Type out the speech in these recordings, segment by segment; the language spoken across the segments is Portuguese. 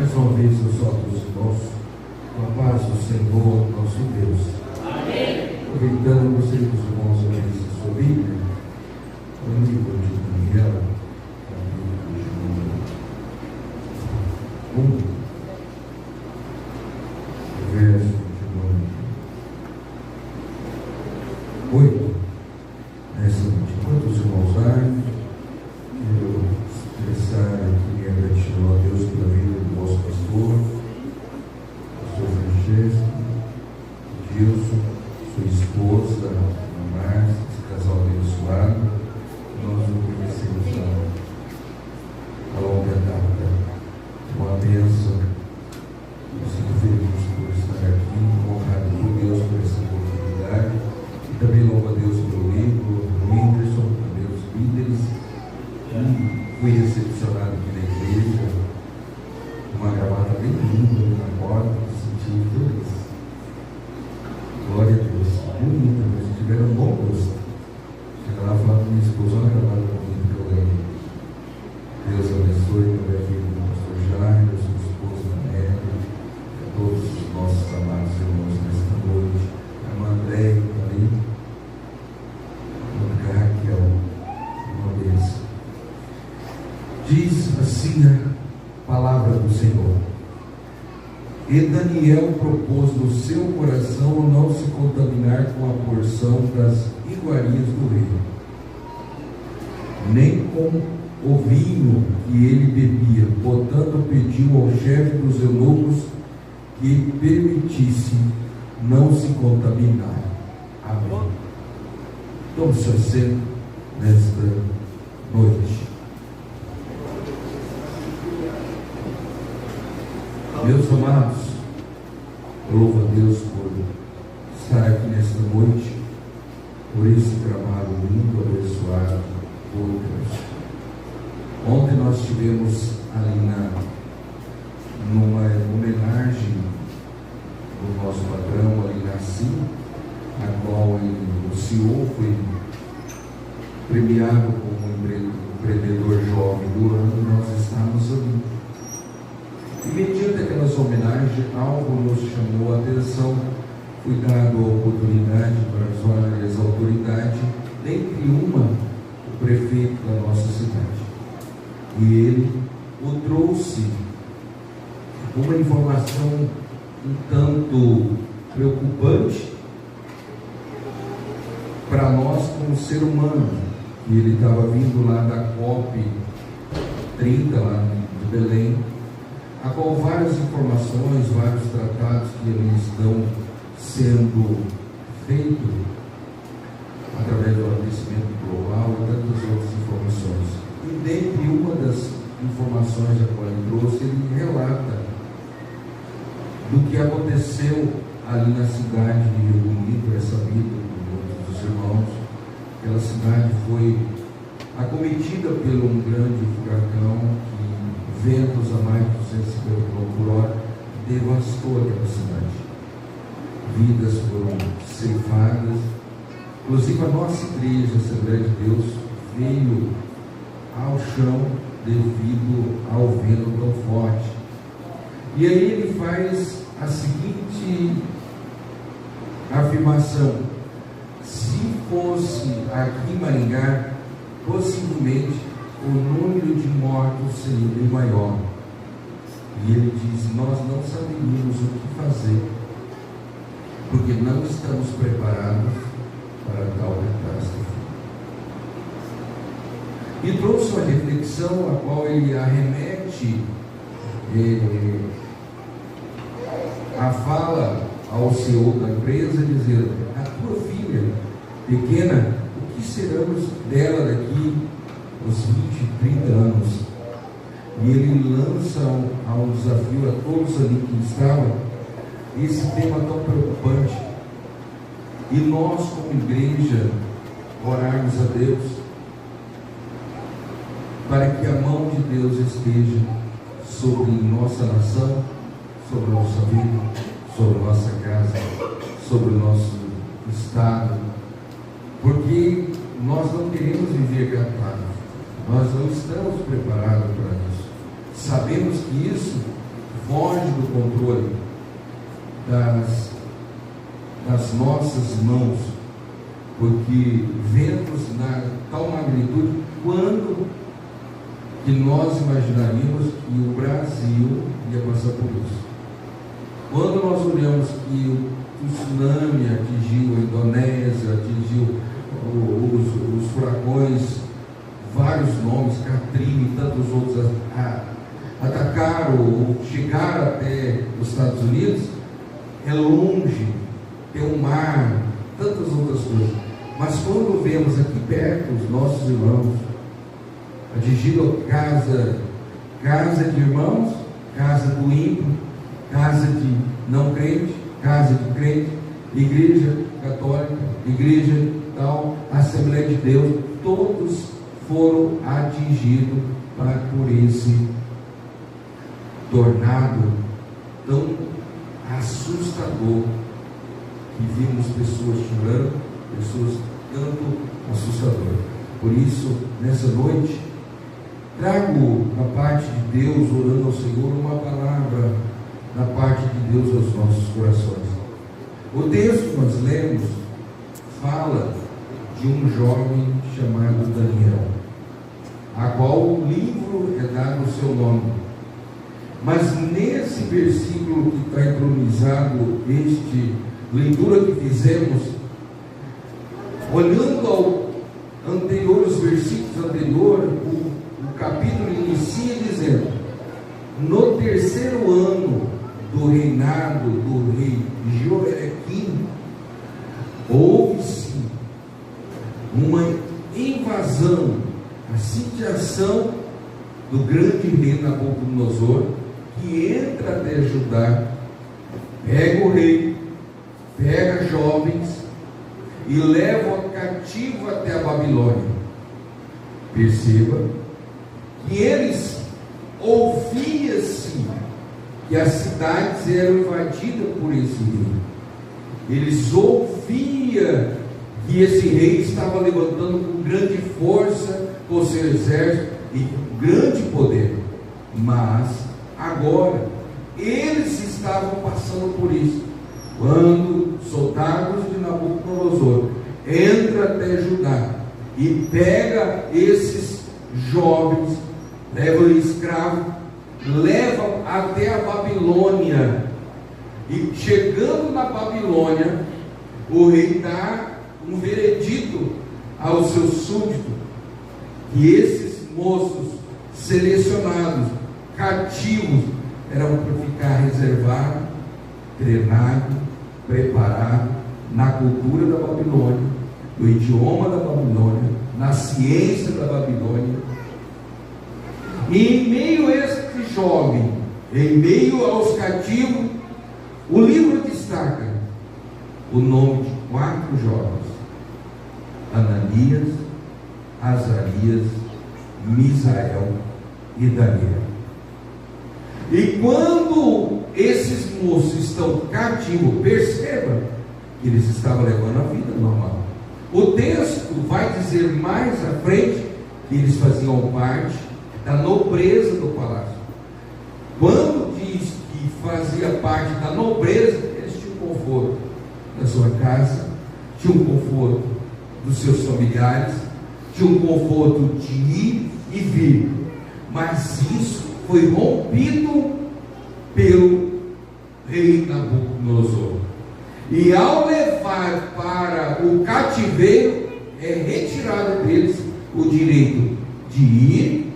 Mais uma vez eu solto os irmãos com a paz do Senhor, nosso Deus. Amém. Aproveitando, gostaria que os irmãos abrissem a sua Bíblia, o livro de Daniel, capítulo 1, verso de 8. Nessa noite, enquanto os irmãos darem, quero expressar aqui minha gratidão a Deus pela vida do nosso pastor Francesco, Gilson, sua esposa, a Márcia, esse casal abençoado. Nós o conhecemos a longa data. Uma bênção. Eu sinto feliz por estar aqui, honrado por Deus por essa oportunidade. E também louvo a Deus pelo livro, do Whindersson, também os líderes. Fui recepcionado aqui na igreja, uma gravata bem linda na porta, me senti feliz. Glória a Deus, bonita, mas tiveram um bom gosto. Chega lá e fala para minha esposa, olha a gravata bonita que eu ganhei. Deus abençoe também aqui o pastor Jairo, sua esposa Nélia, a todos os nossos amados irmãos nesta noite, a irmã Andréia que está ali, a irmã Raquel, uma bênção. Diz assim a palavra do Senhor: e Daniel propôs no seu coração não se contaminar com a porção das iguarias do rei, nem com o vinho que ele bebia. Portanto, pediu ao chefe dos eunucos que permitisse não se contaminar. Amém. Tome seu assento nesta noite. Meus amados, eu louvo a Deus por estar aqui nesta noite, por esse trabalho lindo, abençoado por Deus. Ontem nós tivemos ali numa homenagem do nosso patrão ali na CIM, na qual o CEO foi premiado como empreendedor jovem do ano. Nós estávamos ali. E mediante aquelas homenagens, algo nos chamou a atenção. Foi dado a oportunidade para as várias autoridades, dentre uma, o prefeito da nossa cidade. E ele o trouxe uma informação um tanto preocupante para nós como ser humano. E ele estava vindo lá da COP 30, lá de Belém, a qual várias informações, vários tratados que ali estão sendo feitos através do aquecimento global e tantas outras informações. E dentre uma das informações a qual ele trouxe, ele relata do que aconteceu ali na cidade de Rio Bonito. É sabido por todos os irmãos, aquela cidade foi acometida por um grande furacão que, ventos a mais de 250 km por hora, devastou aquela cidade. Vidas foram ceifadas. Inclusive a nossa igreja, a Assembleia de Deus, veio ao chão devido ao vento tão forte. E aí ele faz a seguinte afirmação: se fosse aqui em Maringá, possivelmente o número de mortos seria bem maior. E ele diz: nós não saberíamos o que fazer, porque não estamos preparados para tal catástrofe. E trouxe uma reflexão a qual ele arremete a fala ao CEO da empresa, dizendo: a tua filha pequena, o que seremos dela daqui uns 20, 30 anos? E ele lança um desafio a todos ali que estavam, esse tema tão preocupante. E nós, como igreja, orarmos a Deus para que a mão de Deus esteja sobre nossa nação, sobre a nossa vida, sobre a nossa casa, sobre o nosso estado, porque nós não queremos viver catástrofe, nós não estamos preparados para isso. Sabemos que isso foge do controle das nossas mãos, porque vemos na tal magnitude quando que nós imaginaríamos que o Brasil ia passar por isso. Quando nós olhamos que o tsunami atingiu a Indonésia, atingiu os furacões, vários nomes, Katrina e tantos outros atacaram ou chegaram até os Estados Unidos, é longe, tem um mar, tantas outras coisas. Mas quando vemos aqui perto os nossos irmãos, atingindo casa de irmãos, casa do ímpio, casa de não crente, casa de crente, igreja católica, igreja tal, Assembleia de Deus, todos foram atingidos por esse tornado tão assustador, que vimos pessoas chorando, pessoas tanto assustadoras. Por isso, nessa noite, trago da parte de Deus, orando ao Senhor, uma palavra da parte de Deus aos nossos corações. O texto que nós lemos fala de um jovem chamado Daniel, a qual o livro é dado o seu nome. Mas nesse versículo que está entronizado, este leitura que fizemos, olhando ao anterior, os versículos anteriores, o capítulo inicia dizendo: no terceiro ano do reinado do rei Joaquim, houve-se uma invasão, a sitiação do grande rei Nabucodonosor, que entra até Judá, pega o rei, pega jovens e leva cativo até a Babilônia. Perceba que eles ouviam-se que as cidades eram invadidas por esse rei. Eles ouviam que esse rei estava levantando com grande força, com seu exército e com grande poder. Mas agora eles estavam passando por isso. Quando soldados de Nabucodonosor entra até Judá e pega esses jovens, leva escravo, leva até a Babilônia, e chegando na Babilônia, o rei dá um veredito aos seus súditos, que esses moços selecionados, cativos, eram para ficar reservados, treinados, preparados na cultura da Babilônia, no idioma da Babilônia, na ciência da Babilônia. E em meio a este jovem, em meio aos cativos, o livro destaca o nome de 4 jovens: Ananias, Azarias, Misael e Daniel. E quando esses moços estão cativos, perceba que eles estavam levando a vida normal. O texto vai dizer mais à frente que eles faziam parte da nobreza do palácio. Quando diz que fazia parte da nobreza, eles tinham conforto da sua casa, tinham conforto dos seus familiares, tinham conforto de ir e vir. Mas isso foi rompido pelo rei Nabucodonosor. E ao levar para o cativeiro, é retirado deles o direito de ir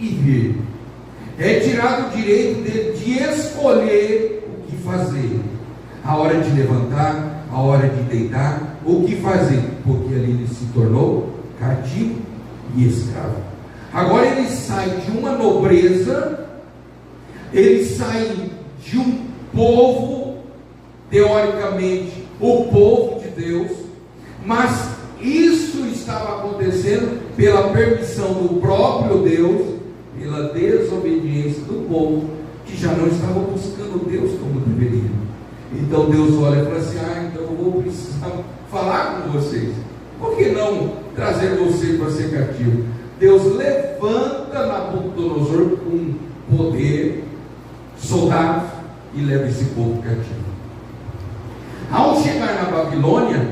e vir. É tirado o direito de escolher o que fazer, a hora de levantar, a hora de deitar, o que fazer, porque ali ele se tornou cativo e escravo. Agora ele sai de uma nobreza, ele sai de um povo, teoricamente o povo de Deus, mas isso estava acontecendo pela permissão do próprio Deus, pela desobediência do povo, que já não estava buscando Deus como deveria. Então Deus olha e fala assim: então eu vou precisar falar com vocês. Por que não trazer você para ser cativo? Deus levanta Nabucodonosor com poder, soldados, leva esse povo cativo. Ao chegar na Babilônia,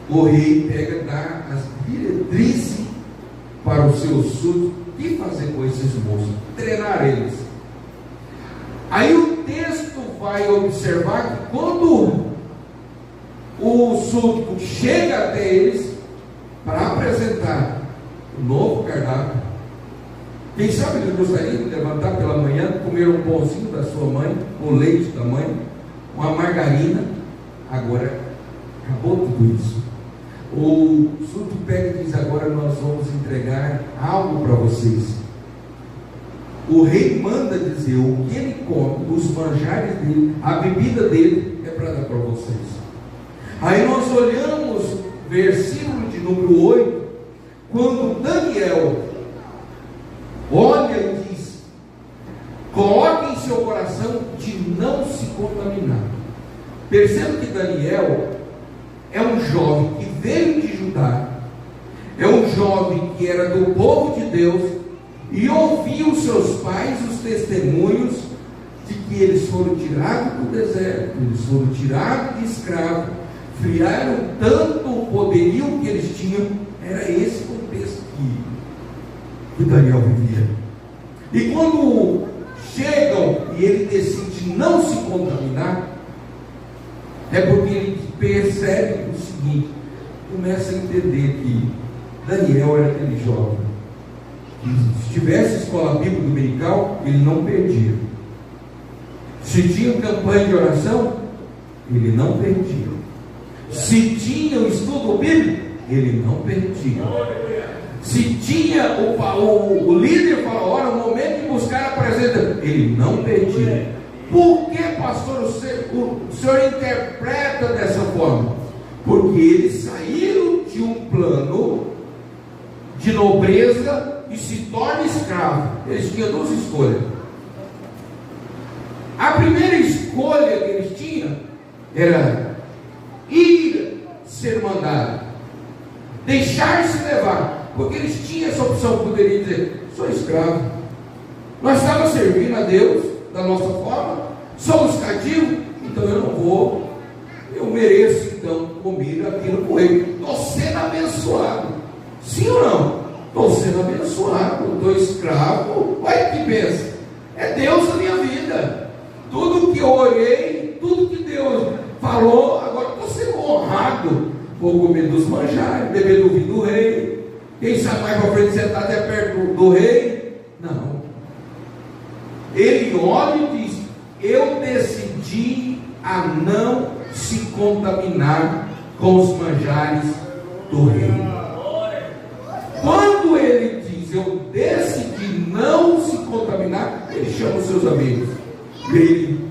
o rei pega, dá as diretrizes para os seus súditos o que fazer com esses moços, treinar eles. Aí o texto vai observar que quando o súdito chega até eles para apresentar o novo cardápio, quem sabe ele gostaria de levantar pela manhã, comer um pãozinho da sua mãe, o leite da mãe, uma margarina. Agora acabou tudo isso. O súdito pega e diz: agora nós vamos entregar algo para vocês. O rei manda dizer o que ele come, os manjares dele, a bebida dele é para dar para vocês. Aí nós olhamos versículo de número 8, quando Daniel olha e diz: coloque em seu coração de não se contaminar. Perceba que Daniel é um jovem que veio de Judá, é um jovem que era do povo de Deus, e ouviu os seus pais os testemunhos de que eles foram tirados do deserto, eles foram tirados de escravo, friaram tanto o poderio que eles tinham. Era esse contexto que Daniel vivia. E quando chegam e ele decide não se contaminar, é porque ele percebe o seguinte, começa a entender que Daniel era aquele jovem que, se tivesse escola bíblica dominical, ele não perdia. Se tinha campanha de oração, ele não perdia. Se tinha o estudo bíblico, ele não perdia. Se tinha o líder fala: ora, o momento de buscar a presença, ele não perdia. Por que, pastor, o senhor interpreta dessa forma? Porque eles saíram de um plano de nobreza e se tornam escravos. Eles tinham duas escolhas. A primeira escolha que eles tinham era ir ser mandado, deixar-se levar, porque eles tinham essa opção. Poderiam dizer: sou escravo, nós estávamos servindo a Deus da nossa forma, somos cativos, então eu não vou, eu mereço então comer aquilo com ele. Estou sendo abençoado, sim ou não? Estou sendo abençoado, estou escravo. Olha que pensa, é Deus na minha vida, tudo que eu orei, tudo que Deus falou, agora estou sendo honrado. Vou comer dos manjares, beber do vinho do rei, quem sabe mais para frente sentar até perto do rei. Não, ele olha e diz: eu decidi a não se contaminar com os manjares do rei. Quando ele diz: eu decidi não se contaminar, ele chama os seus amigos. E ele: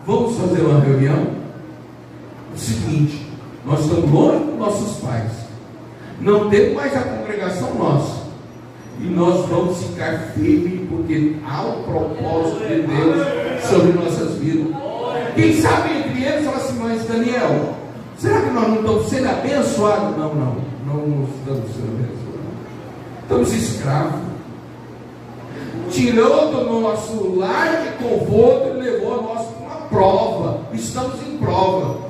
vamos fazer uma reunião? O seguinte, nós estamos longe dos nossos pais, não temos mais a congregação nossa, e nós vamos ficar firmes, porque há um propósito de Deus sobre nossas vidas. Quem sabe entre eles fala assim: mas Daniel, será que nós não estamos sendo abençoados? Não estamos sendo abençoados, estamos escravos. Tirou do nosso lar de conforto e levou a nós para uma prova. Estamos em prova.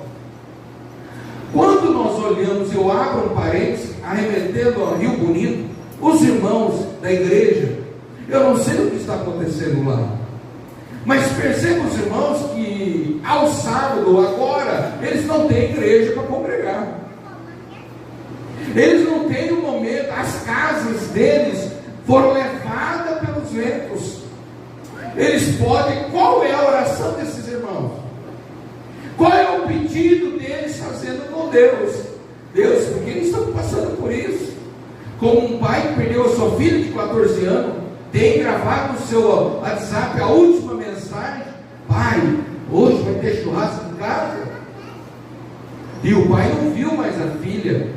Quando nós olhamos, eu abro um parênteses, arremetendo ao Rio Bonito, os irmãos da igreja, eu não sei o que está acontecendo lá, mas percebo os irmãos que ao sábado, agora, eles não têm igreja para congregar, eles não têm um momento, as casas deles foram levadas pelos ventos. Eles podem, qual é a oração desses irmãos? Qual é o pedido deles fazendo com Deus? Deus, porque eles estão passando por isso. Como um pai que perdeu a sua filha de 14 anos, tem gravado no seu WhatsApp a última mensagem: pai, hoje vai ter churrasco em casa. E o pai não viu mais a filha.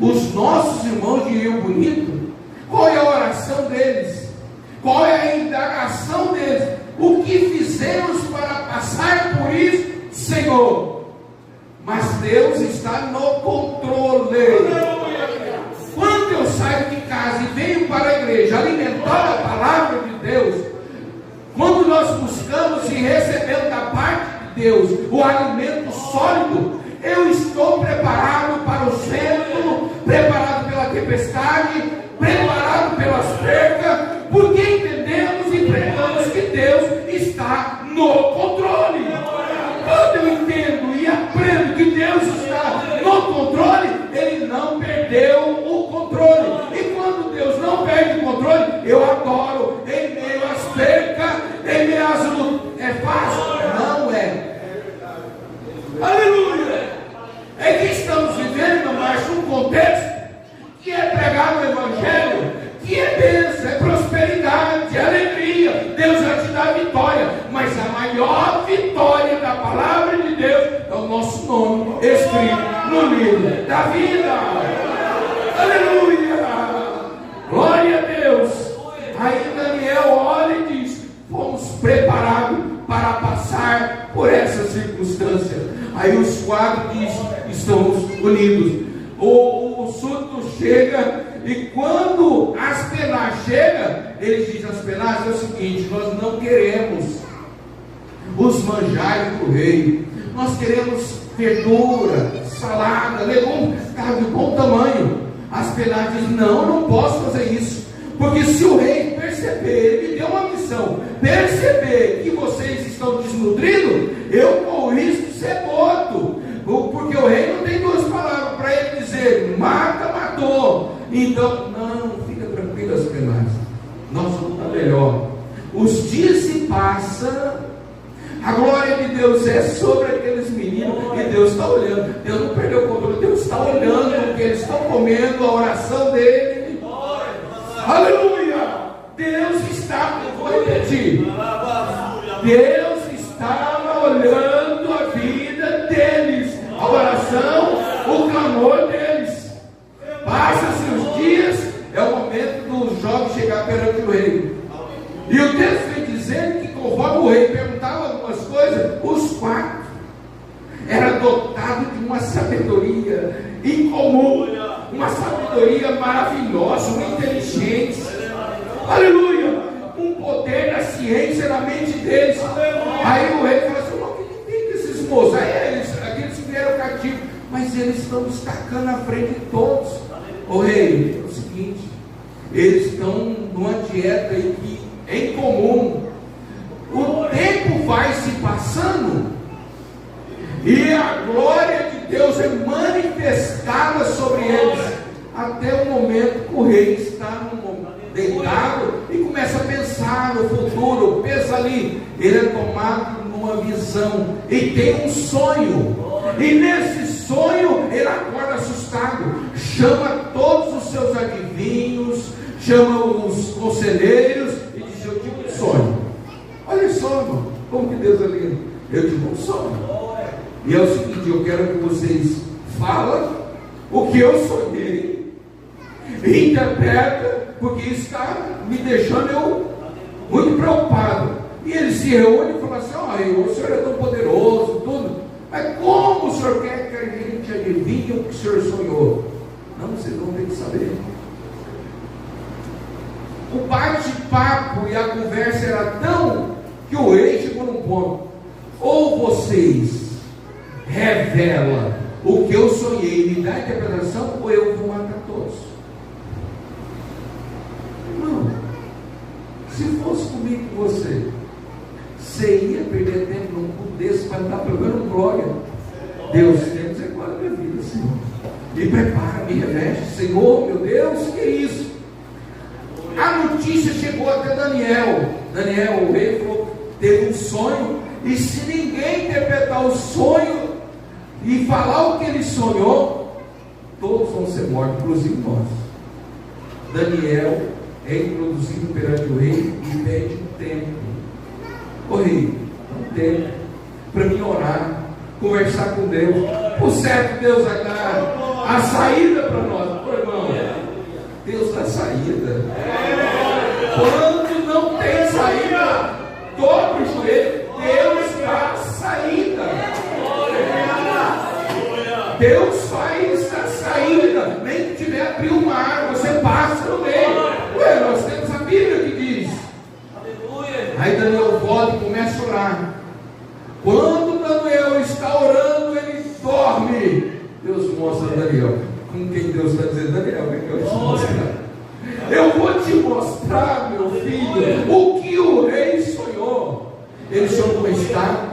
Os nossos irmãos de Rio Bonito, qual é a oração deles? Qual é a indagação deles? O que fizemos para passar por isso, Senhor? Mas Deus está no controle. Quando eu saio de casa e venho para a igreja alimentar a palavra de Deus, quando nós buscamos e recebemos da parte de Deus o alimento sólido, eu estou preparado para o vento, preparado pela tempestade, preparado pelas percas, porque entendemos e pregamos que Deus está no controle. Quando eu entendo e aprendo que Deus está no controle, Ele não perdeu o controle. E quando Deus não perde o controle, eu adoro em meio às percas, em meio às lutas. É fácil? Não é. Aleluia! É que estamos vivendo, mas um contexto que é pregar o Evangelho, que é bênção, é prosperidade, é alegria. Deus vai te dar vitória, mas a maior vitória da palavra de Deus é o nosso nome escrito no livro da vida. Aleluia! Glória a Deus! Aí Daniel olha e diz: fomos preparados para passar por essa circunstância. Aí os quatro dizem: estamos unidos. O súdito chega, e quando Aspenaz chega, ele diz: Aspenaz, é o seguinte, nós não queremos os manjares do rei, nós queremos verdura, salada, legumes, de bom tamanho. Aspenaz diz: não posso fazer isso, porque se o rei perceber, ele me deu uma missão, perceber que vocês estão desnutridos, eu corro risco de ser morto, porque o rei não tem duas palavras para ele dizer: mata, matou. Então, não, fica tranquilo, Aspenaz, nós vamos estar melhor. Os dias se passam, a glória de Deus é sobre aqueles meninos, e Deus está olhando. Deus não perdeu o controle, Deus está olhando o que eles estão comendo, a oração dele. Aleluia! Deus está, vou repetir, Deus estava olhando a vida deles, a oração, o clamor deles. Passa-se os dias, é o momento do jovem chegar perante o rei. E o texto vem dizendo que conforme o rei perguntava algumas coisas, os quatro eram dotados de uma sabedoria incomum, uma sabedoria maravilhosa, uma inteligência. Aleluia! Um poder da ciência na mente deles. Aí o rei fala assim: o que tem desses moços? Aí eles, aqueles que vieram cativos, mas eles estão destacando na frente de todos. O rei, é o seguinte, eles estão numa dieta aí que em comum. O tempo vai se passando e a glória de Deus é manifestada sobre eles, até o momento que o rei está deitado e começa a pensar no futuro. Pensa ali, ele é tomado numa visão e tem um sonho, e nesse sonho ele acorda assustado, chama todos os seus adivinhos, chama os conselheiros e diz: eu tive um sonho. Olha só, irmão, como que Deus é lindo. Eu tive um sonho, e é o seguinte: eu quero que vocês falem o que eu sonhei, e interpreta, porque isso está me deixando eu muito preocupado. E ele se reúne e fala assim: o senhor é tão poderoso, tudo, mas como o senhor quer que a gente adivinhe o que o senhor sonhou? Não, vocês vão ter que saber. O bate-papo e a conversa era tão que o rei chegou num ponto: ou vocês revelam o que eu sonhei e me dá a interpretação, ou eu vou matar todos. Não. Se fosse comigo com você ia perder tempo num culto desse para dar pelo menos glória. Deus, tem misericórdia da minha vida, Senhor. Me prepara, me reveste, Senhor, meu Deus, que é isso? A notícia chegou até Daniel. Daniel, o rei, teve um sonho, e se ninguém interpretar o sonho e falar o que ele sonhou, todos vão ser mortos, inclusive nós. Daniel é introduzido perante o rei e pede um tempo. Ô rei, um tempo para mim orar, conversar com Deus. Por certo, Deus vai dar a saída para nós. Ô irmão, Deus dá saída. Quando não tem saída, dobre o joelho. Deus dá saída. Deus faz a saída. Nem que tiver abrir uma água, você passa no meio. Ué, nós temos a Bíblia que diz. Aí Daniel volta orar. Quando Daniel está orando, ele dorme. Deus mostra a Daniel. Com quem Deus está dizendo? Daniel, o que eu vou te mostrar? Eu vou te mostrar, meu filho, o que o rei sonhou. Ele sonhou uma estátua,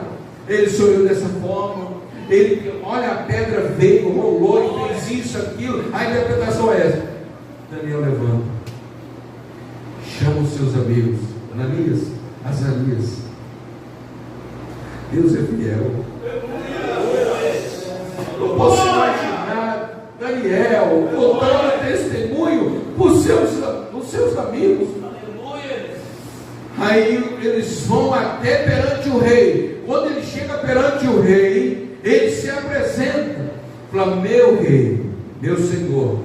ele sonhou dessa forma. Ele, olha, a pedra veio, rolou e fez isso, aquilo. A interpretação é essa. Daniel levanta, chama os seus amigos, Ananias, Azarias. Deus é fiel. Eu posso imaginar Daniel contando testemunho para os seus amigos. Aí eles vão até perante o rei. Quando ele chega perante o rei, ele se apresenta. Fala: meu rei, meu senhor,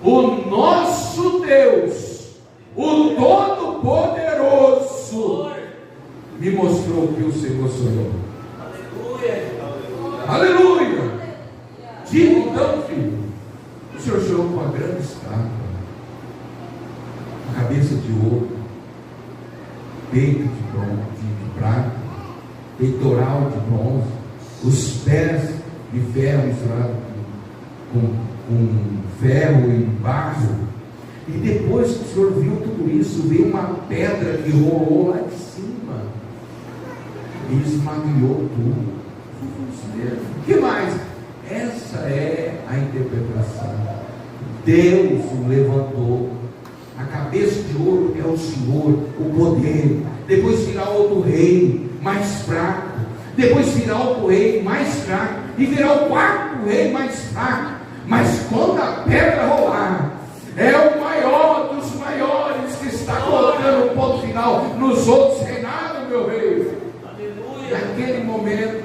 o nosso Deus, o Todo-Poderoso, me mostrou o que o Senhor sonhou. Aleluia! Aleluia! Diga então, filho, o Senhor sonhou com uma grande estátua, a cabeça de ouro, peito de prata, peitoral de bronze, os pés de ferro misturado com ferro e barro. E depois que o Senhor viu tudo isso, veio uma pedra que rolou lá de cima e esmagueou tudo. O que mais? Essa é a interpretação. Deus o levantou. A cabeça de ouro é o Senhor, o poder. Depois virá outro rei mais fraco. Depois virá outro rei mais fraco. E virá o quarto rei mais fraco. Mas quando a pedra rolar, é o maior dos maiores que está colocando um ponto final nos outros reinados, meu rei. Aleluia. Naquele momento,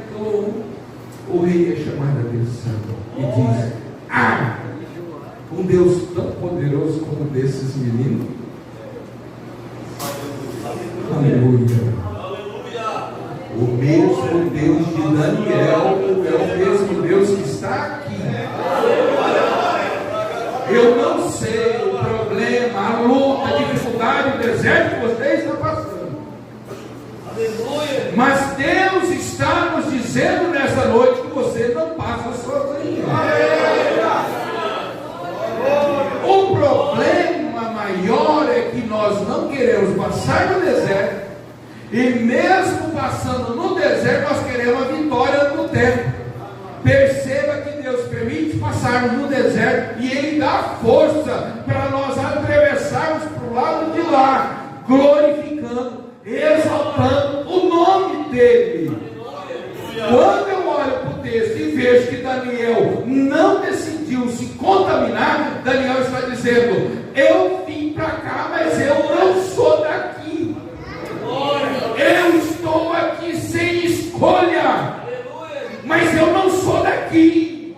o rei é chamado a atenção e diz: ah, um Deus tão poderoso como desses meninos. Aleluia. O mesmo Deus de Daniel é o mesmo Deus que está aqui. Eu não sei o problema, a luta, a dificuldade, o deserto que você está passando. Aleluia. Mas Deus está nos dizendo nessa noite que você não passa sozinho. O problema maior é que nós não queremos passar no deserto. E mesmo passando no deserto, nós queremos a vitória no tempo. Perceba que Deus permite passarmos no deserto e Ele dá força para nós atravessarmos para o lado de lá, glorificando, exaltando o nome dEle. Quando eu olho para o texto e vejo que Daniel não decidiu se contaminar, Daniel está dizendo: eu vim para cá, mas eu não sou daqui. Eu estou aqui sem escolha, mas eu não sou daqui.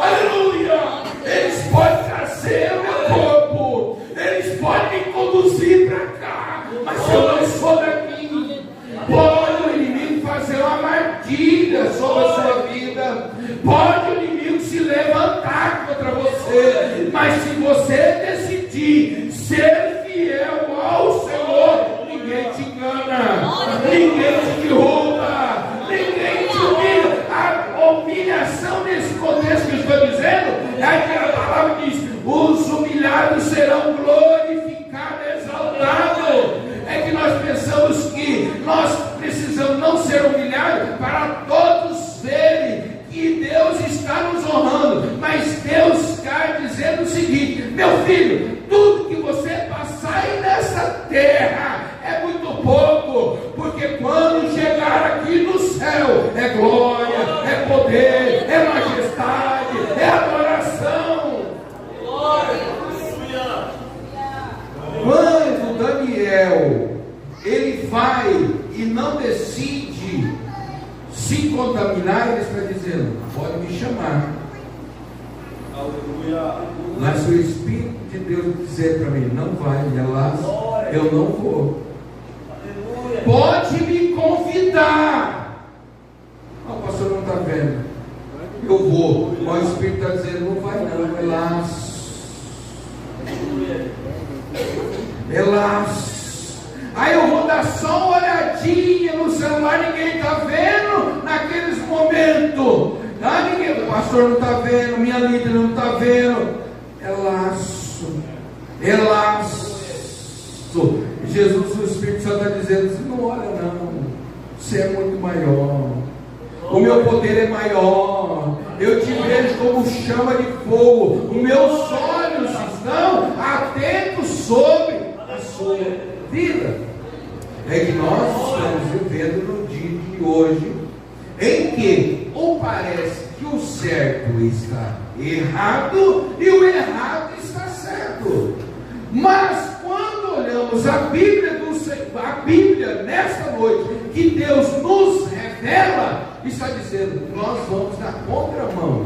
Aleluia! Eles podem trazer o meu corpo, eles podem me conduzir para cá, mas eu não sou daqui. Pode o inimigo fazer uma armadilha sobre a sua vida, pode o inimigo se levantar contra você, mas se você decidir ser fiel ao Senhor, ninguém te engana, ninguém te derruba, ninguém te humilha. A humilhação nesse contexto que eu estou dizendo é que a palavra diz: os humilhados serão glorificados, exaltados. É que nós pensamos que nós precisamos não ser humilhados para todos verem que Deus está nos honrando, mas Deus está dizendo o seguinte: meu filho, tudo que você passar aí nessa terra é muito pouco, porque quando chegar aqui no céu é glória, é poder, é majestade, é adoração. Glória. Quando Daniel ele vai e não decide se contaminar, ele está dizendo: pode me chamar. Aleluia. Mas se o Espírito de Deus dizer para mim: não vai, lá eu não vou. Aleluia. Pode me convidar. O pastor não está vendo. Eu vou. Mas o Espírito está dizendo: não vai não, relaxa. Relaxa. Aí eu vou dar só uma olhadinha no celular vendo. O pastor não está vendo, minha líder não está vendo. É laço. É laço. Jesus, o Espírito Santo está dizendo assim: não olha não, você é muito maior, o meu poder é maior, eu te vejo como chama de fogo, os meus olhos estão atentos sobre a sua vida. É que nós estamos vivendo no dia de hoje, em que ou parece que o certo está errado e o errado está certo. Mas quando olhamos a Bíblia nesta noite, que Deus nos revela, está dizendo: nós vamos na contramão.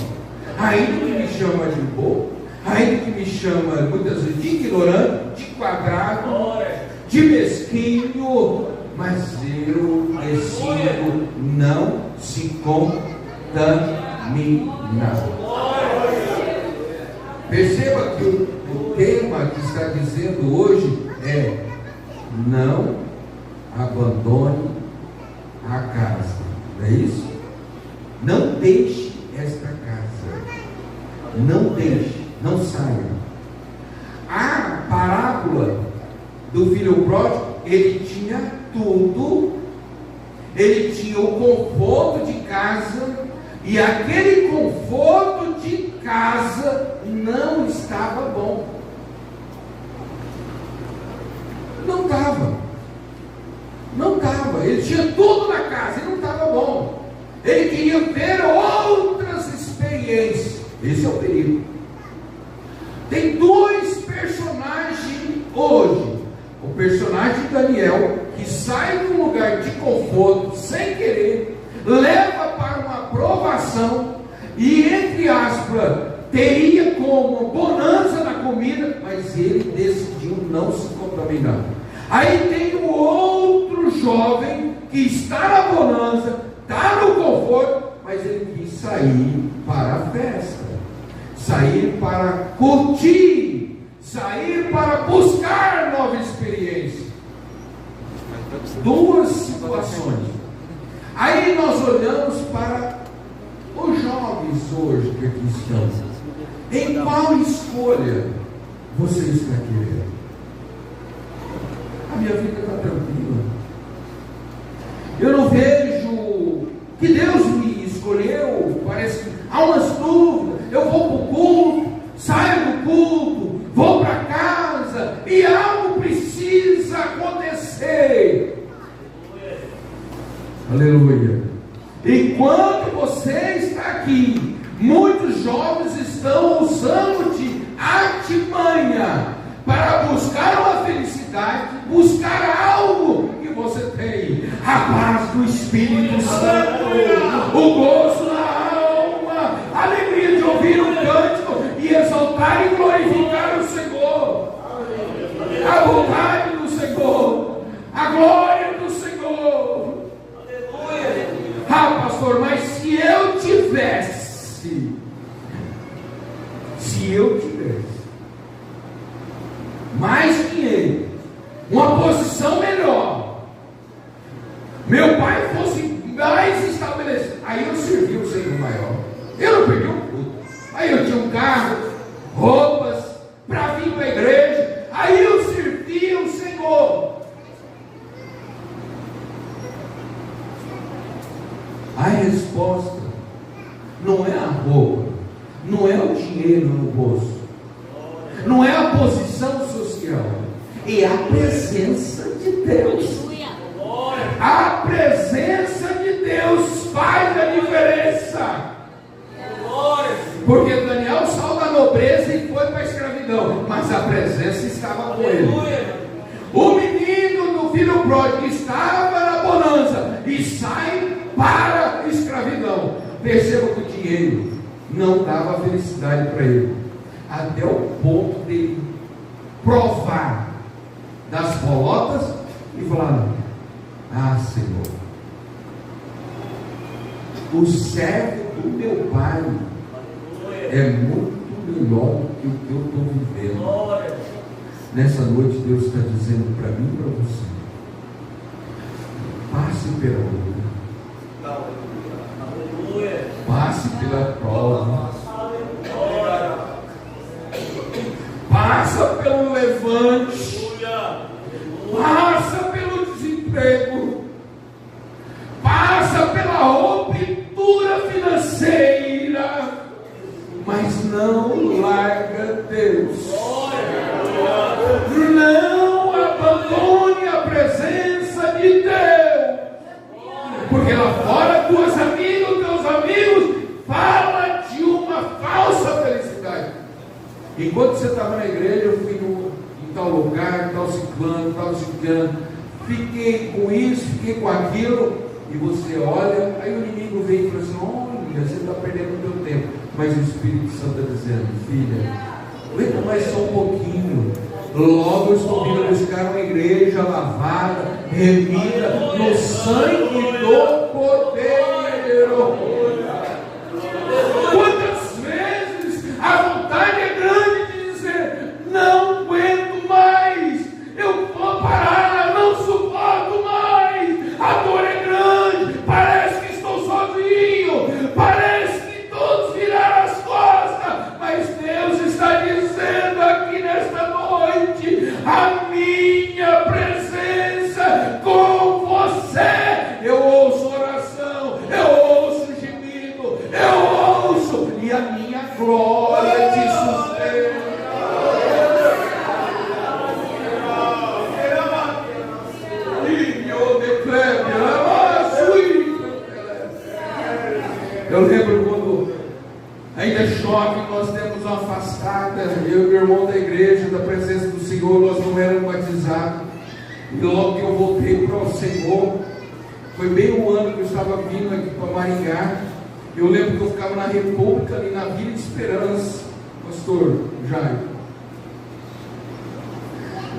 Ainda que me chama de bobo, ainda que me chama muitas vezes de ignorante, de quadrado, de mesquinho, mas eu decido não se contaminar. Perceba que o tema que está dizendo hoje é: não abandone a casa. Não é isso? Não deixe esta casa. Não deixe, não saia. A parábola do filho pródigo, ele tinha tudo, ele tinha o conforto de casa, e aquele conforto de casa não estava bom. Não estava. Ele tinha tudo na casa e não estava bom. Ele queria ver outras experiências. Esse é o perigo. Tem dois personagens hoje. O personagem de Daniel, que sai de um lugar de conforto sem querer, leva para uma provação, e entre aspas, teria como bonança na comida, mas ele decidiu não se contaminar. Aí tem um outro jovem que está na bonança, está no conforto, mas ele quis sair para a festa, sair para curtir, sair para buscar nova experiência. Duas situações. Aí nós olhamos para os jovens hoje que aqui estão. Em qual escolha você está querendo? A minha vida está tranquila. Eu não vejo que Deus me escolheu. Parece que há umas dúvidas. Eu vou para o culto, saio do culto, vou para casa e algo precisa acontecer. Aleluia. Enquanto você está aqui, muitos jovens estão usando de artimanha para buscar uma felicidade, buscar algo que você tem: a paz do Espírito Santo, o gozo na alma, a alegria de ouvir um cântico e exaltar e glorificar o Senhor, a vontade do Senhor, a glória do Senhor. Ah, pastor, mas se eu tivesse mais dinheiro, uma posição melhor, meu pai fosse mais estabelecido, aí eu servi o Senhor maior, eu não perdi um culto, aí eu tinha um carro, roupas, para vir para a igreja, aí eu servia o Senhor. A resposta não é a roupa, não é o dinheiro no bolso, não é a posição social, é a presença de Deus. A presença de Deus faz a diferença. Porque Daniel saiu da nobreza e foi para a escravidão, mas a presença estava com ele. O menino do filho pródigo estava na bonança e sai para a escravidão. Perceba que o dinheiro não dava felicidade para ele, até o ponto de provar das bolotas e falar: ah, Senhor, o servo do meu pai é muito melhor do que o que eu estou vivendo. Nessa noite Deus está dizendo para mim e para você: passe pela luta, passe pela prova, passa pelo levante, passa pelo desemprego, passa pela ruptura financeira, mas não larga Deus. Não abandone a presença de Deus, porque lá fora teus amigos falam de uma falsa felicidade. Enquanto você estava na igreja, eu fui em tal lugar, tal ciclano, fiquei com isso, fiquei com aquilo, e você olha, aí o inimigo vem e fala assim: olha, você está perdendo o teu tempo. Mas o Espírito Santo está dizendo: filha, aguenta mais só um pouquinho. Logo eu estou vindo buscar uma igreja lavada, remida no sangue do Cordeiro. Quantas vezes a vontade é grande de dizer: não aguento mais, eu vou parar, não suporto mais, a dor é grande, parece que estou sozinho, parece que todos viraram as costas, mas Deus está dizendo aqui nesta noite: a minha presença com você. Eu ouço oração, eu ouço gemido, eu ouço, e a minha glória te sustenta. Eu lembro quando ainda chove, nós temos uma afastada, eu e meu irmão da igreja, da presença do Senhor, nós não éramos batizados, e logo que eu voltei para o Senhor, foi bem um ano que eu estava vindo aqui para Maringá. Eu lembro que eu ficava na República, ali na Vila de Esperança, pastor Jair,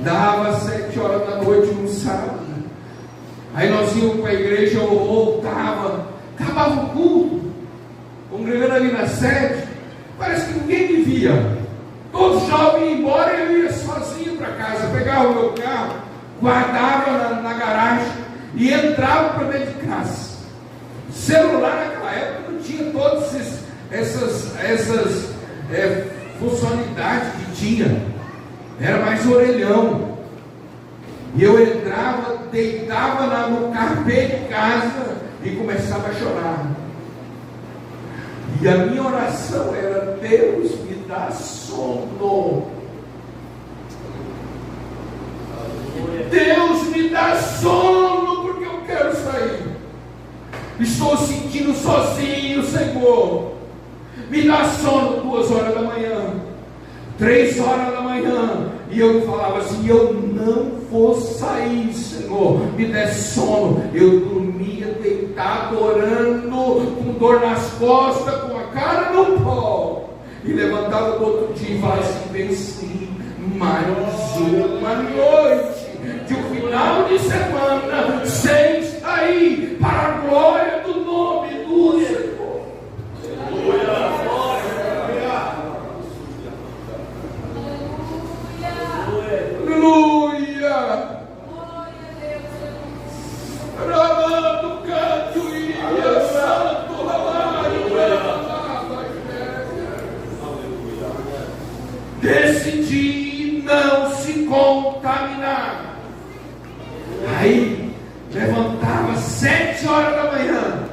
dava 7 horas da noite no sábado, aí nós íamos para a igreja, eu voltava, acabava o culto, congregando ali na sede, parece que ninguém me via, todos os jovens iam embora e eu ia sozinho para casa, pegava o meu carro, guardava na garagem e entrava para dentro de casa. Celular naquela época não tinha todas essas funcionalidades que tinha, era mais orelhão, e eu entrava, deitava no carpete de casa e começava a chorar. E a minha oração era: Deus, me dá sono. Deus, me dá sono, porque eu quero sair. Estou sentindo sozinho, Senhor. Me dá sono 2 horas da manhã, 3 horas da manhã. E eu falava assim: eu não vou sair, Senhor, me dê sono. Eu dormia deitado, orando, com dor nas costas, com a cara no pó, e levantava do outro dia e falava assim: venci mais uma noite de um final de semana sem estar para a glória do nome do Senhor. Aleluia! Ramando canto e santo decidi não se contaminar. Aí levantava 7 horas da manhã,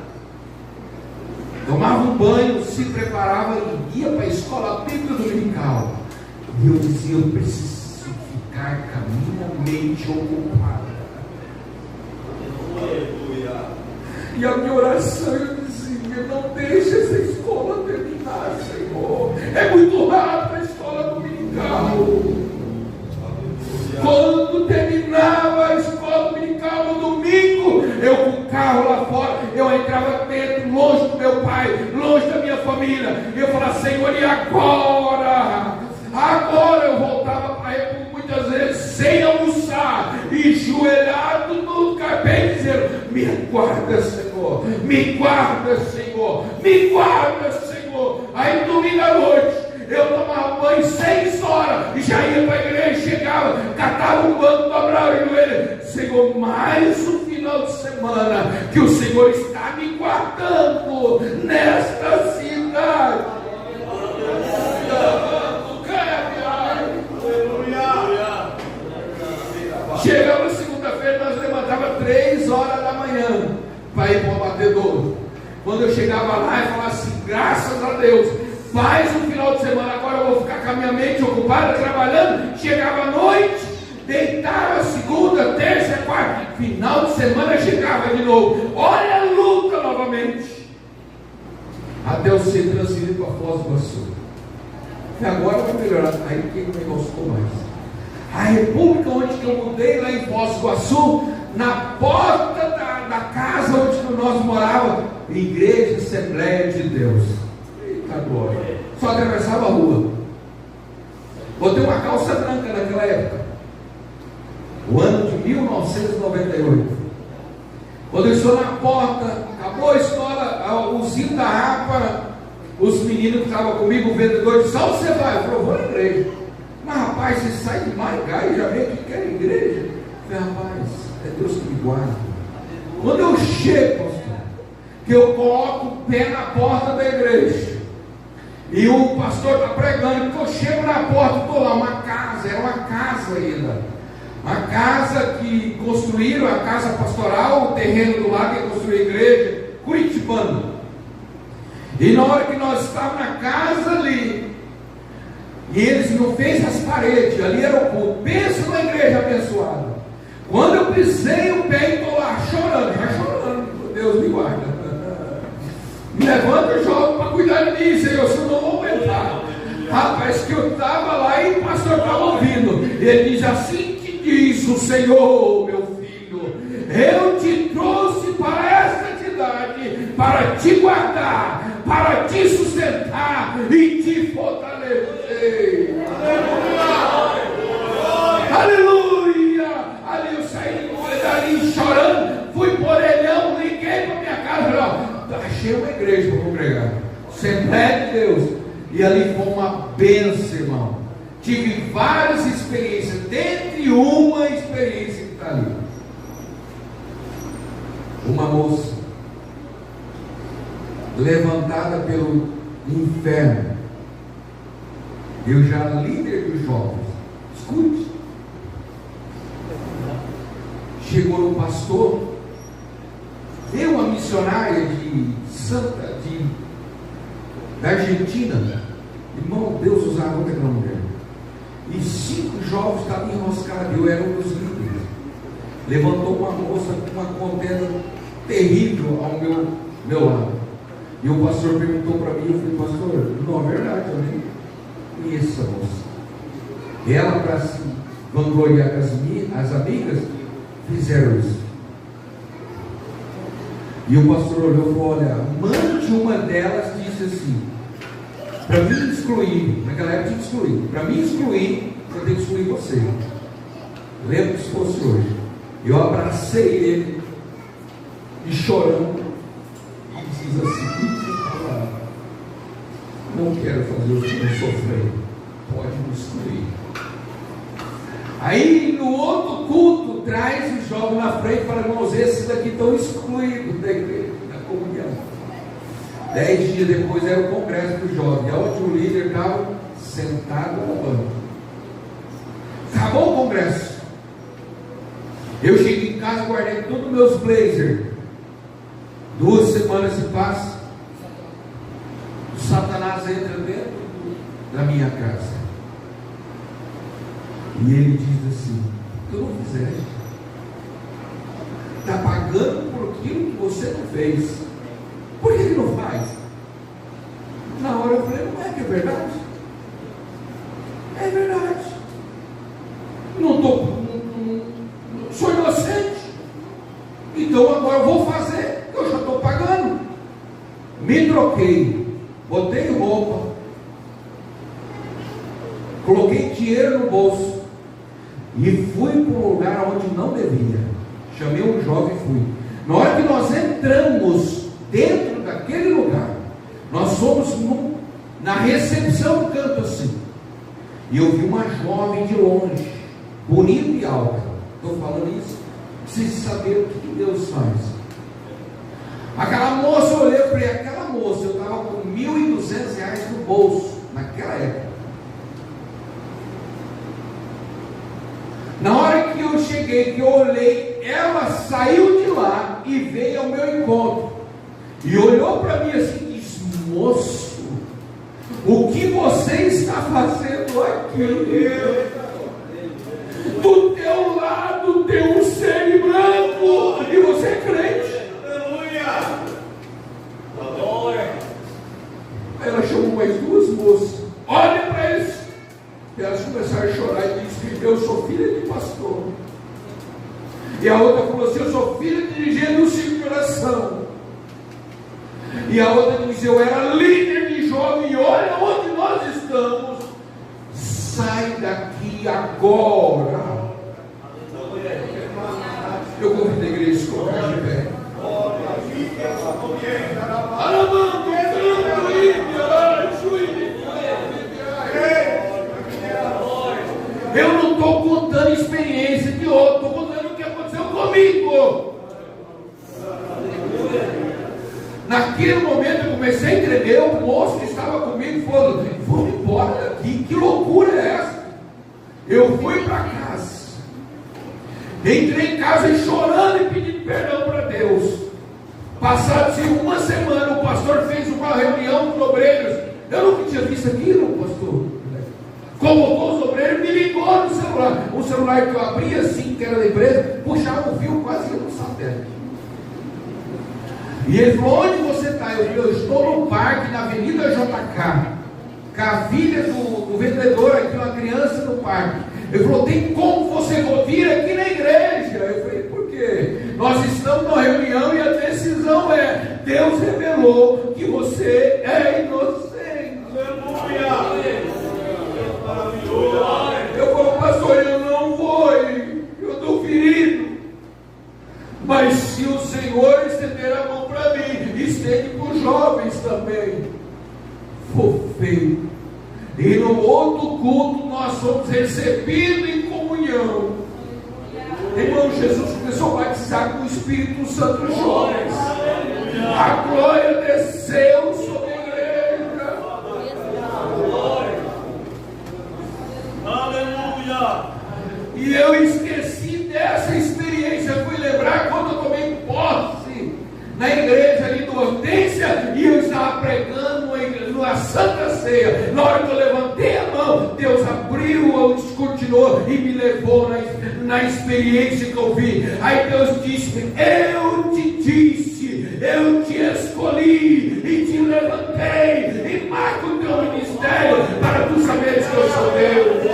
tomava um banho, se preparava e ia para a escola bíblica dominical. E eu dizia: eu preciso ficar com a minha mente ocupada. E a minha oração, eu dizia: não deixe essa escola terminar, Senhor. É muito rápido a escola dominical. Quando terminava a escola dominical no domingo, eu com o carro lá fora, eu entrava dentro, longe do meu pai, longe da minha família. E eu falava: Senhor, e agora? Agora eu voltava para ele muitas vezes sem almoçar, enjoelhado no carpete, dizendo: me guarda, Senhor, me guarda, Senhor, me guarda, Senhor. Aí domingo à noite eu tomava banho 6 horas e já ia para a igreja, chegava, catava um banco, dobrava o joelho: Senhor, mais um final de semana que o Senhor está me guardando nesta 3 horas da manhã para ir para o abatedouro. Quando eu chegava lá e falava assim, graças a Deus, faz um final de semana, agora eu vou ficar com a minha mente ocupada, trabalhando. Chegava à noite, deitava segunda, terça, quarta, final de semana chegava de novo. Olha a luta novamente. Até eu ser transferido para Foz do Iguaçu. E agora vai melhorar. Aí o que o negócio ficou mais? A república onde que eu mudei, lá em Foz do Iguaçu, na porta da casa onde nós morávamos, Igreja Assembleia de Deus. Eita glória. Só atravessava a rua. Botei uma calça branca naquela época. O ano de 1998. Quando eu estou na porta, acabou a escola, o zinho da Rapa, os meninos que estavam comigo, o vendedor disse, onde você vai? Eu falei, vou na igreja. Mas rapaz, você sai de Maringá e já vem aqui que é igreja. Eu falei, rapaz, é Deus que me guarda. Quando eu chego, pastor, que eu coloco o pé na porta da igreja, e o pastor está pregando, que eu chego na porta, estou lá, uma casa, era uma casa ainda. A casa que construíram, a casa pastoral, o terreno do lado que construiu a igreja, curitibano. E na hora que nós estávamos na casa ali, e eles não fez as paredes, ali era o culto. Pensa na igreja abençoada. Quando eu pisei o pé e estou lá chorando, já chorando, Deus me guarda. Me levanta e joga para cuidar de mim, Senhor, senão não vou aguentar. Rapaz, que eu estava lá e o pastor estava ouvindo. Ele diz assim, diz o Senhor, meu filho, eu te trouxe para esta cidade, para te guardar, para te sustentar e te fortalecer. Aleluia! Ali eu saí dali chorando, fui por orelhão, liguei para minha casa, achei uma igreja para congregar, Assembleia de Deus, e ali foi uma bênção, irmão. Tive várias experiências, dentre uma experiência que está ali. Uma moça levantada pelo inferno. Eu já líder dos jovens. Escute. Chegou no pastor, veio uma missionária da Argentina. Irmão, Deus usava muito aquela mulher. E 5 jovens estavam enroscados, eu era um dos líderes. Levantou uma moça com uma contenda terrível ao meu lado. E o pastor perguntou para mim, eu falei, pastor, não é verdade, eu nem conheço essa moça. Ela, para se vangloriar com as amigas, fizeram isso. E o pastor olhou e falou, olha, mãe de uma delas disse assim, para mim excluir, naquela época tinha que excluir. Para mim excluir, eu tenho que excluir você. Lembro que se fosse hoje. Eu abracei ele e chorando, e diz assim, não quero fazer o filho sofrer, pode me excluir. Aí no outro culto, traz os jovens na frente para irmãos, esses daqui estão excluídos da igreja, da comunhão. 10 dias depois era o congresso do jovem, onde o líder estava sentado no banco. Acabou o congresso. Eu cheguei em casa, guardei todos os meus blazers. 2 semanas se passam, o Satanás entra dentro da minha casa. E ele diz assim, tu não fizeste, está pagando por aquilo que você não fez. Por que ele não faz? Na hora eu falei, não é que é verdade? É verdade. Não sou inocente. Então agora eu vou fazer, eu já estou pagando. Me troquei, botei roupa, coloquei dinheiro no bolso e fui para um lugar onde não devia. Chamei um jovem e fui. Na hora que nós entramos dentro daquele lugar, nós fomos na recepção do canto assim, e eu vi uma jovem de longe, bonita e alta. Estou falando isso, precisa saber o que Deus faz. Aquela moça, eu olhei para aquela moça, eu estava com R$1.200 no bolso, naquela época. Na hora que eu cheguei, que eu olhei, ela saiu e olhou para mim assim e disse: moço, o que você está fazendo aqui? Do teu lado tem um ser branco e você é crente. Aleluia. Aí ela chamou mais duas moças, olha para eles. E elas começaram a chorar e disse: eu sou filha de pastor. E a outra falou assim: eu sou filha de dirigente do ciclo de oração. E a outra disse: eu era líder de jovem, e olha onde nós estamos. Sai daqui agora. Eu convido a igreja a se colocar de pé. Eu não estou contando experiência de outro, estou contando o que aconteceu comigo. Naquele momento eu comecei a tremer. O moço que estava comigo falou: vamos embora daqui, que loucura é essa? Eu fui para casa, entrei em casa chorando e pedindo perdão para Deus. Passado-se uma semana, o pastor fez uma reunião com os obreiros. Eu nunca tinha visto aquilo, pastor. Convocou os obreiros, me ligou no celular. O celular que eu abria assim, que era da empresa, puxava o fio, quase ia no satélite. E ele falou: onde você está? Eu estou no parque, na Avenida JK, com a filha do vendedor aqui, uma criança no parque. Ele falou: tem como você vir aqui na igreja? Eu falei: por quê? Nós estamos numa reunião e a decisão é: Deus revelou que você é inocente. Aleluia! Eu falo: pastor, eu não vou, eu estou ferido. Mas se o Senhor estender a mão para mim, estende para os jovens também. Foi feito. E no outro culto nós somos recebidos em comunhão. Irmão, Jesus começou a batizar com o Espírito Santo os jovens. A glória desceu sobre a igreja. Aleluia. E eu esqueci dessa experiência. Fui lembrar quando eu tomei posse na igreja ali do Hortência, e eu estava pregando na Santa Ceia. Na hora que eu levantei a mão, Deus abriu, descortinou e me levou na experiência que eu vi. Aí Deus disse: eu te disse, eu te escolhi e te levantei e marco o teu ministério para tu saberes que eu sou Deus.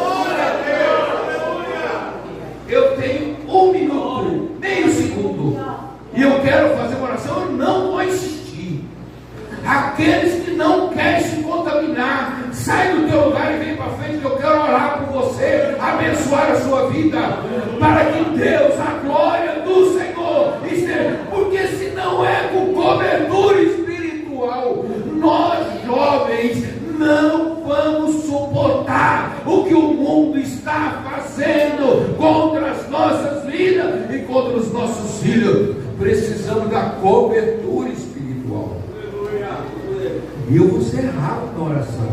Eu tenho 1 minuto, meio segundo, e eu quero fazer uma oração. Eu não vou insistir. Aqueles que não querem se contaminar, sai do teu lugar e vem para frente, que eu quero orar por você, abençoar a sua vida, para que Deus, a glória do Senhor esteja. Porque se não é com cobertura espiritual, nós jovens não vamos suportar o que o mundo está fazendo contra as nossas vidas e contra os nossos filhos. Precisamos da cobertura espiritual. E eu vou ser rápido na oração.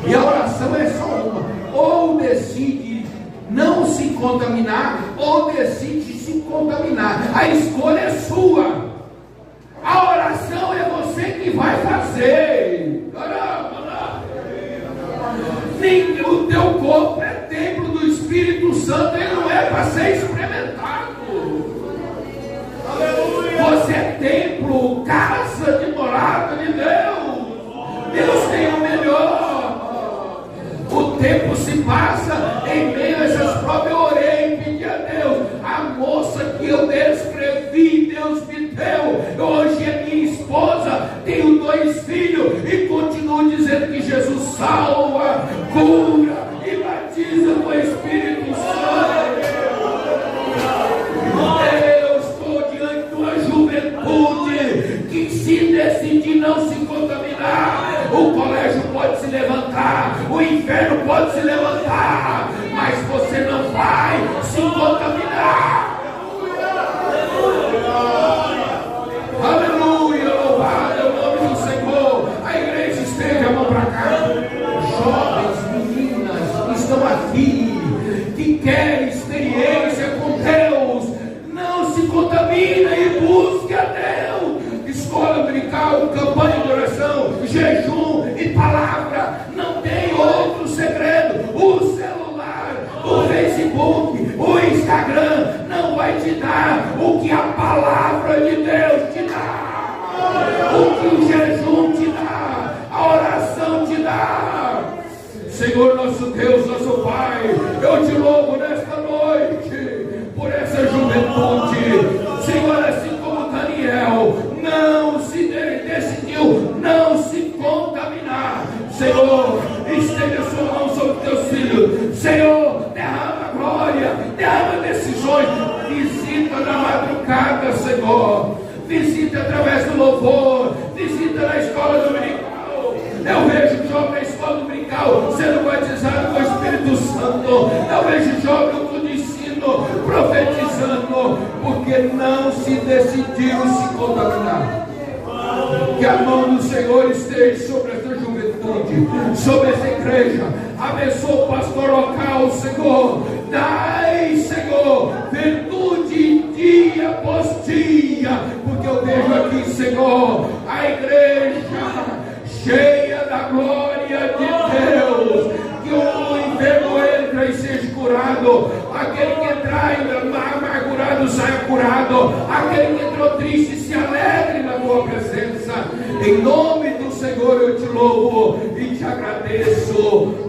E a oração é só uma: ou decide não se contaminar, ou decide se contaminar. A escolha é sua. A oração é você que vai fazer. O teu corpo é templo do Espírito Santo, ele não é para ser experimentado. Você é templo, casa de morada de Deus. Deus tem o melhor. O tempo se passa, em meio a essas provas eu orei e pedi a Deus. A moça que eu descrevi, Deus me deu. Hoje é minha esposa, tenho 2 filhos e continuo dizendo que Jesus salva, cura e batiza com o Espírito Santo. Eu estou diante de uma juventude que, se decidir não se contaminar, o colégio pode se levantar, o inferno pode se levantar, mas você não vai se contaminar. Aleluia, louvado é o nome do Senhor. A igreja estende a mão para cá. Jovens, meninas, estão aqui, que querem experiência com Deus, não se contamina e busque a Deus. Escola dominical, campanha de oração, jejum e palavra. Não tem outro segredo. O celular, o Facebook, o Instagram não vai te dar o que a palavra de Deus te dá, o que o jejum te dá, a oração te dá. Senhor nosso Deus, nosso Pai, eu te louvo nesta noite por essa juventude. Senhor, assim como Daniel não se decidiu não se contaminar, Senhor, estende a sua mão sobre teus filhos. Senhor, derrama glória, derrama decisões, visita na madrugada, Senhor, visita através do louvor, visita na escola dominical. Eu vejo jovem na escola dominical sendo batizado com o Espírito Santo. Eu vejo jovem no culto de ensino profetizando, porque não se decidiram se contaminar. Que a mão do Senhor esteja sobre esta juventude, sobre essa igreja. Abençoa o pastor local, Senhor. Dai, Senhor, virtude dia após dia, porque eu vejo aqui, Senhor, a igreja cheia da glória de Deus, que o enfermo entra e seja curado, aquele que entrar amargurado saia curado, aquele que entrou triste se alegre na tua presença. Em nome do Senhor eu te louvo e te agradeço.